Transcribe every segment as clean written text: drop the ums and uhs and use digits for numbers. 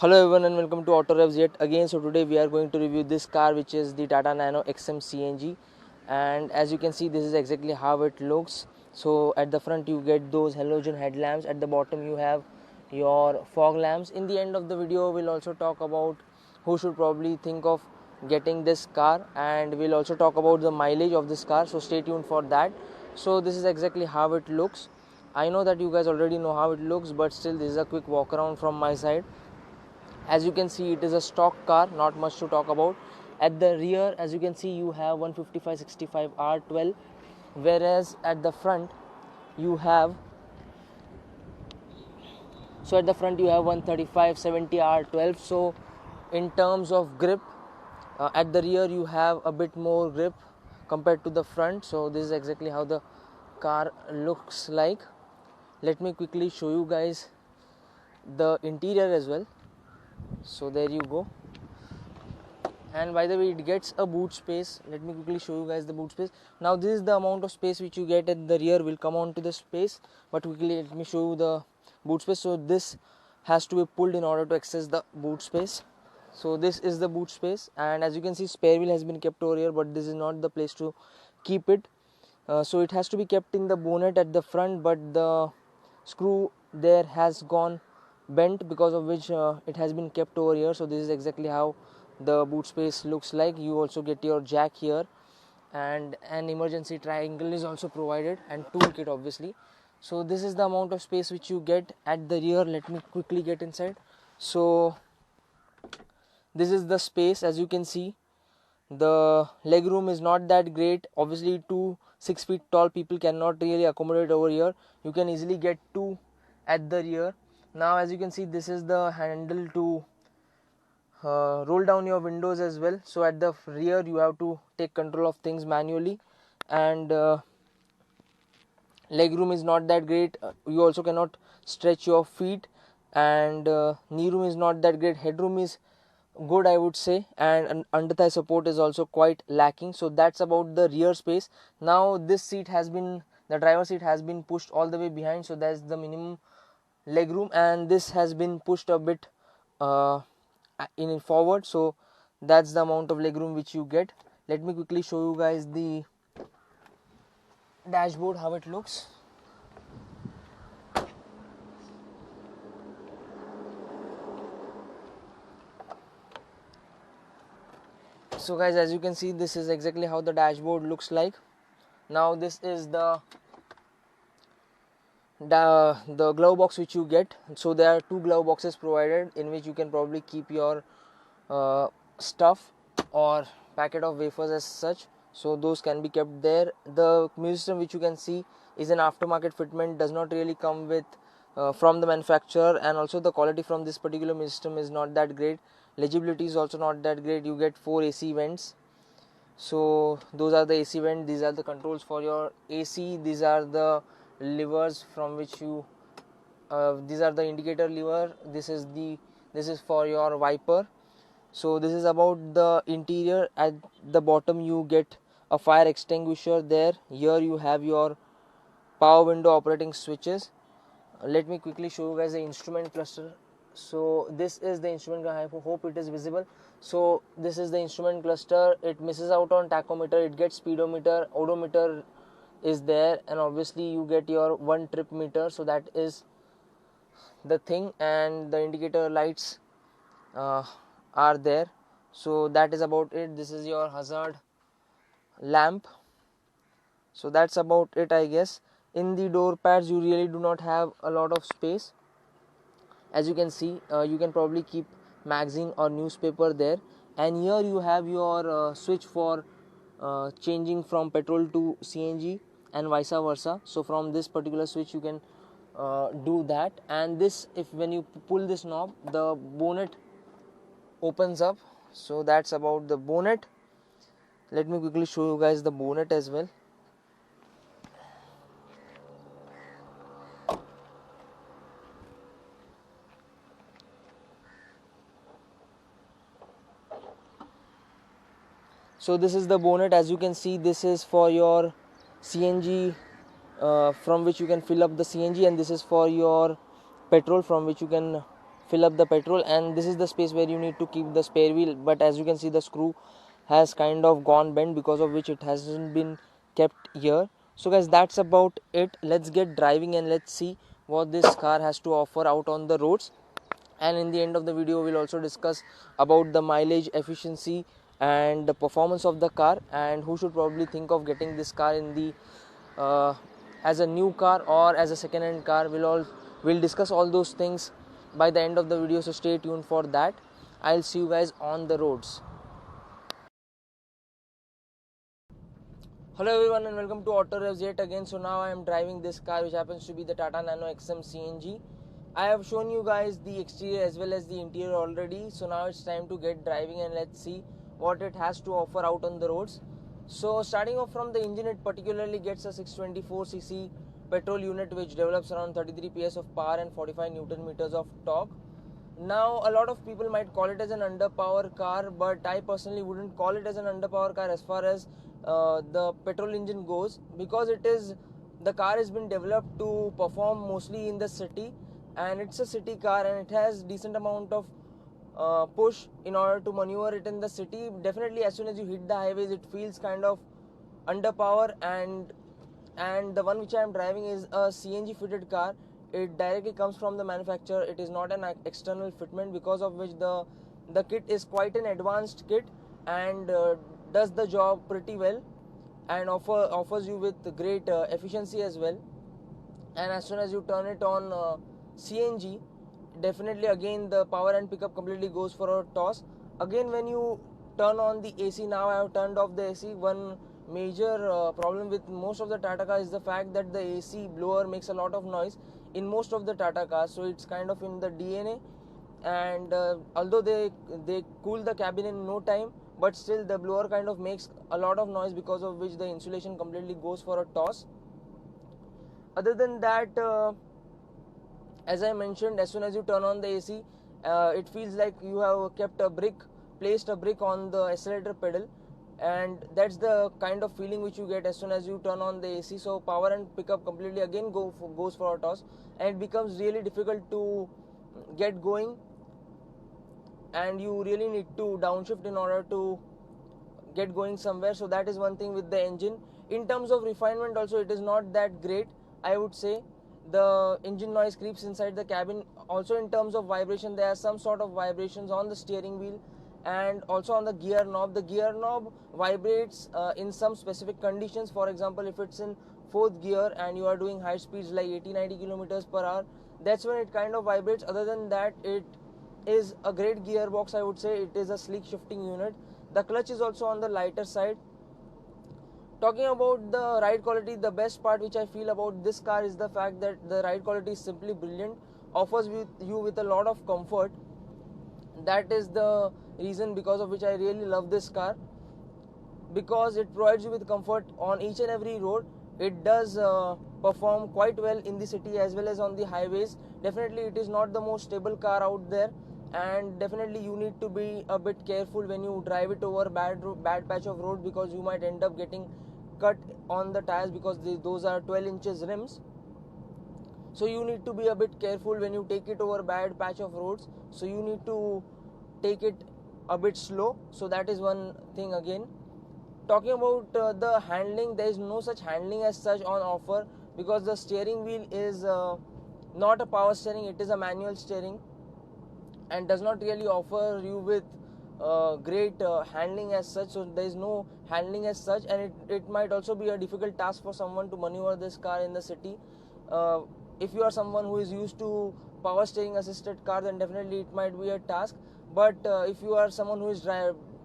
Hello everyone and welcome to Auto Revs yet again. So today we are going to review this car, which is the Tata Nano Cng, and as you can see, this is exactly how it looks. So at the front you get those halogen headlamps, at the bottom you have your fog lamps. In the end of the video we'll also talk about who should probably think of getting this car, and we'll also talk about the mileage of this car, so stay tuned for that. So this is exactly how it looks. I know that you guys already know how it looks, but still this is a quick walk around from my side. As you can see, it is a stock car, not much to talk about. At the rear, as you can see, you have 155/65 R12, whereas at the front you have 135/70 R12. So in terms of grip, at the rear you have a bit more grip compared to the front. So this is exactly how the car looks like. Let me quickly show you guys the interior as well. So there you go. And by the way, it gets a boot space. Let me quickly show you guys the boot space. Now this is the amount of space which you get at the rear. Will come on to the space, but quickly let me show you the boot space. So this has to be pulled in order to access the boot space. So this is the boot space, and as you can see, spare wheel has been kept over here, but this is not the place to keep it. So it has to be kept in the bonnet at the front, but the screw there has gone bent, because of which it has been kept over here. So this is exactly how the boot space looks like. You also get your jack here, and an emergency triangle is also provided, and toolkit obviously. So this is the amount of space which you get at the rear. Let me quickly get inside. So this is the space. As you can see, the legroom is not that great. Obviously 2 6 feet tall people cannot really accommodate over here. You can easily get 2 at the rear. Now as you can see, this is the handle to roll down your windows as well. So at the rear you have to take control of things manually, and legroom is not that great. You also cannot stretch your feet, and knee room is not that great. Headroom is good, I would say, and under thigh support is also quite lacking. So that's about the rear space. Now this seat has been, the driver seat has been pushed all the way behind, so that's the minimum legroom, and this has been pushed a bit in forward, so that's the amount of legroom which you get. Let me quickly show you guys the dashboard, how it looks. So guys, as you can see, this is exactly how the dashboard looks like. Now this is the glove box which you get. So there are 2 glove boxes provided, in which you can probably keep your stuff or packet of wafers as such. So those can be kept there. The music system which you can see is an aftermarket fitment, does not really come with from the manufacturer, and also the quality from this particular music system is not that great. Legibility is also not that great. You get 4 AC vents. So those are the AC vents. These are the controls for your AC. These are the levers from which you these are the indicator lever. This is for your wiper. So this is about the interior. At the bottom you get a fire extinguisher there. Here you have your power window operating switches. Let me quickly show you guys the instrument cluster. So this is the instrument, I hope it is visible. So this is the instrument cluster. It misses out on tachometer, it gets speedometer, odometer is there, and obviously you get your 1 trip meter. So that is the thing, and the indicator lights are there. So that is about it. This is your hazard lamp. So that's about it, I guess. In the door pads you really do not have a lot of space. As you can see, you can probably keep magazine or newspaper there, and here you have your switch for changing from petrol to CNG and vice versa. So from this particular switch you can do that, and this, if when you pull this knob, the bonnet opens up. So that's about the bonnet. Let me quickly show you guys the bonnet as well. So this is the bonnet. As you can see, this is for your CNG, from which you can fill up the CNG, and this is for your petrol, from which you can fill up the petrol, and this is the space where you need to keep the spare wheel. But as you can see, the screw has kind of gone bent, because of which it hasn't been kept here. So guys, that's about it. Let's get driving and let's see what this car has to offer out on the roads. And in the end of the video, we'll also discuss about the mileage, efficiency and the performance of the car, and who should probably think of getting this car in the as a new car or as a second hand car. We'll discuss all those things by the end of the video, so stay tuned for that. I'll see you guys on the roads. Hello everyone and welcome to Auto Revs yet again. So now I am driving this car, which happens to be the Tata Nano Cng. I have shown you guys the exterior as well as the interior already. So now it's time to get driving and let's see what it has to offer out on the roads. So starting off from the engine, it particularly gets a 624cc petrol unit which develops around 33 PS of power and 45 Newton meters of torque. Now, a lot of people might call it as an underpower car, but I personally wouldn't call it as an underpower car as far as the petrol engine goes, because the car has been developed to perform mostly in the city, and it's a city car and it has decent amount of push in order to maneuver it in the city. Definitely, as soon as you hit the highways, it feels kind of underpower, and the one which I am driving is a CNG fitted car. It directly comes from the manufacturer. It is not an external fitment, because of which the kit is quite an advanced kit and does the job pretty well, and offers you with great efficiency as well. And as soon as you turn it on CNG, definitely again the power and pickup completely goes for a toss. Again, when you turn on the AC, now I have turned off the AC. One major problem with most of the Tata cars is the fact that the AC blower makes a lot of noise in most of the Tata cars, so it's kind of in the DNA. And although they cool the cabin in no time, but still the blower kind of makes a lot of noise, because of which the insulation completely goes for a toss. Other than that, as I mentioned, as soon as you turn on the AC, it feels like you have placed a brick on the accelerator pedal, and that's the kind of feeling which you get as soon as you turn on the AC. So power and pickup completely again goes for a toss, and it becomes really difficult to get going, and you really need to downshift in order to get going somewhere. So that is one thing with the engine. In terms of refinement also, it is not that great, I would say. The engine noise creeps inside the cabin. Also, in terms of vibration, there are some sort of vibrations on the steering wheel and also on the gear knob. The gear knob vibrates in some specific conditions. For example, if it's in fourth gear and you are doing high speeds like 80-90 kilometers per hour, that's when it kind of vibrates. Other than that, it is a great gearbox, I would say. It is a sleek shifting unit. The clutch is also on the lighter side. Talking about the ride quality, the best part which I feel about this car is the fact that the ride quality is simply brilliant, offers you with a lot of comfort. That is the reason because of which I really love this car, because it provides you with comfort on each and every road. It does perform quite well in the city as well as on the highways. Definitely it is not the most stable car out there, and definitely you need to be a bit careful when you drive it over bad patch of road, because you might end up getting cut on the tires, because those are 12 inches rims. So you need to be a bit careful when you take it over bad patch of roads. So you need to take it a bit slow. So that is one thing again. Talking about the handling, there is no such handling as such on offer, because the steering wheel is not a power steering, it is a manual steering, and does not really offer you with great handling as such. So there is no handling as such, and it might also be a difficult task for someone to maneuver this car in the city. If you are someone who is used to power steering assisted car, then definitely it might be a task. But if you are someone who is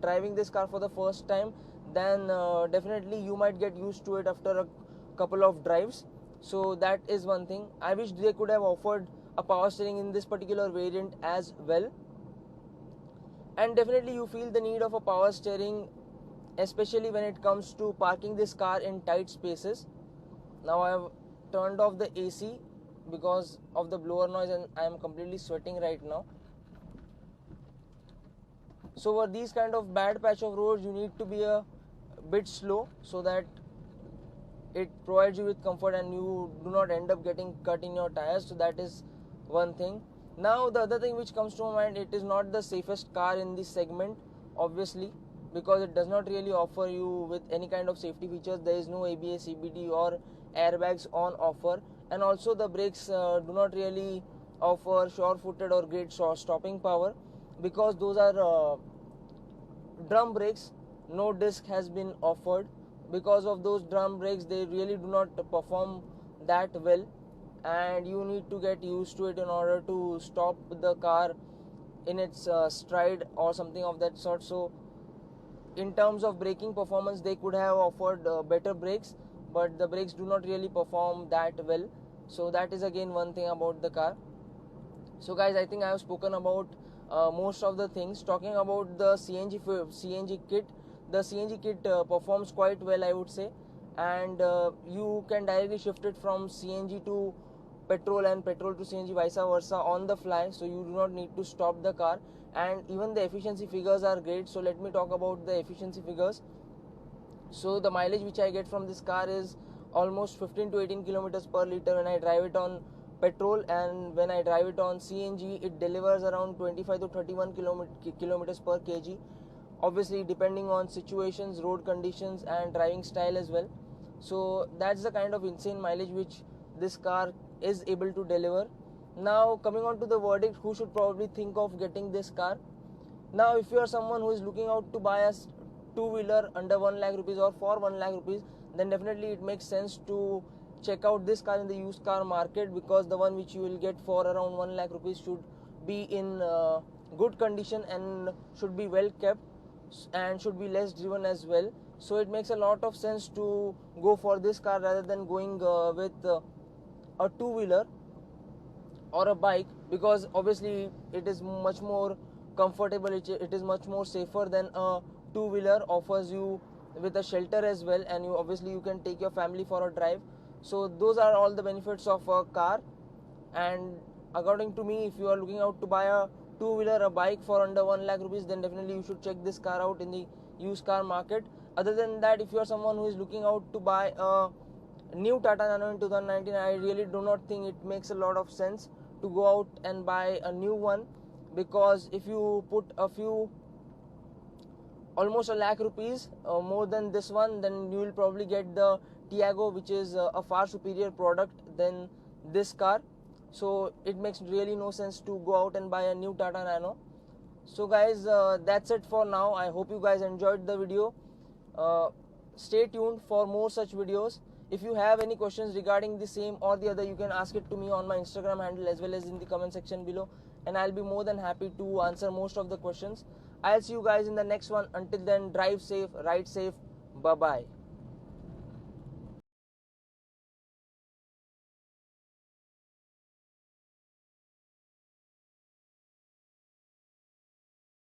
driving this car for the first time, then definitely you might get used to it after a couple of drives. So that is one thing. I wish they could have offered a power steering in this particular variant as well. And definitely you feel the need of a power steering, especially when it comes to parking this car in tight spaces. Now I have turned off the AC because of the blower noise, and I am completely sweating right now. So for these kind of bad patch of roads, you need to be a bit slow, so that it provides you with comfort and you do not end up getting cut in your tires. So that is one thing. Now the other thing which comes to my mind, it is not the safest car in this segment, obviously, because it does not really offer you with any kind of safety features. There is no ABS, CBD or airbags on offer, and also the brakes do not really offer sure-footed or great stopping power, because those are drum brakes. No disc has been offered. Because of those drum brakes, they really do not perform that well, and you need to get used to it in order to stop the car in its stride or something of that sort. So in terms of braking performance, they could have offered better brakes, but the brakes do not really perform that well. So that is again one thing about the car. So guys, I think I have spoken about most of the things. Talking about the CNG kit, the CNG kit performs quite well, I would say, and you can directly shift it from CNG to petrol and petrol to CNG, vice versa, on the fly. So you do not need to stop the car, and even the efficiency figures are great. So let me talk about the efficiency figures. So the mileage which I get from this car is almost 15 to 18 kilometers per liter when I drive it on petrol, and when I drive it on CNG, it delivers around 25 to 31 kilometers per kg, obviously depending on situations, road conditions and driving style as well. So that's the kind of insane mileage which this car is able to deliver. Now coming on to the verdict, who should probably think of getting this car? Now if you are someone who is looking out to buy a two-wheeler under 1 lakh rupees or for 1 lakh rupees, then definitely it makes sense to check out this car in the used car market, because the one which you will get for around 1 lakh rupees should be in good condition and should be well kept and should be less driven as well. So it makes a lot of sense to go for this car rather than going with a two-wheeler or a bike, because obviously it is much more comfortable, it is much more safer than a two-wheeler, offers you with a shelter as well, and you can take your family for a drive. So those are all the benefits of a car. And according to me, if you are looking out to buy a two-wheeler, a bike for under 1 lakh rupees, then definitely you should check this car out in the used car market. Other than that, if you are someone who is looking out to buy a new Tata Nano in 2019, I really do not think it makes a lot of sense to go out and buy a new one, because if you put almost a lakh rupees more than this one, then you will probably get the Tiago, which is a far superior product than this car. So it makes really no sense to go out and buy a new Tata Nano. So guys, that's it for now. I hope you guys enjoyed the video. Stay tuned for more such videos. If you have any questions regarding the same or the other, you can ask it to me on my Instagram handle as well as in the comment section below, and I'll be more than happy to answer most of the questions. I'll see you guys in the next one. Until then, drive safe, ride safe. Bye bye.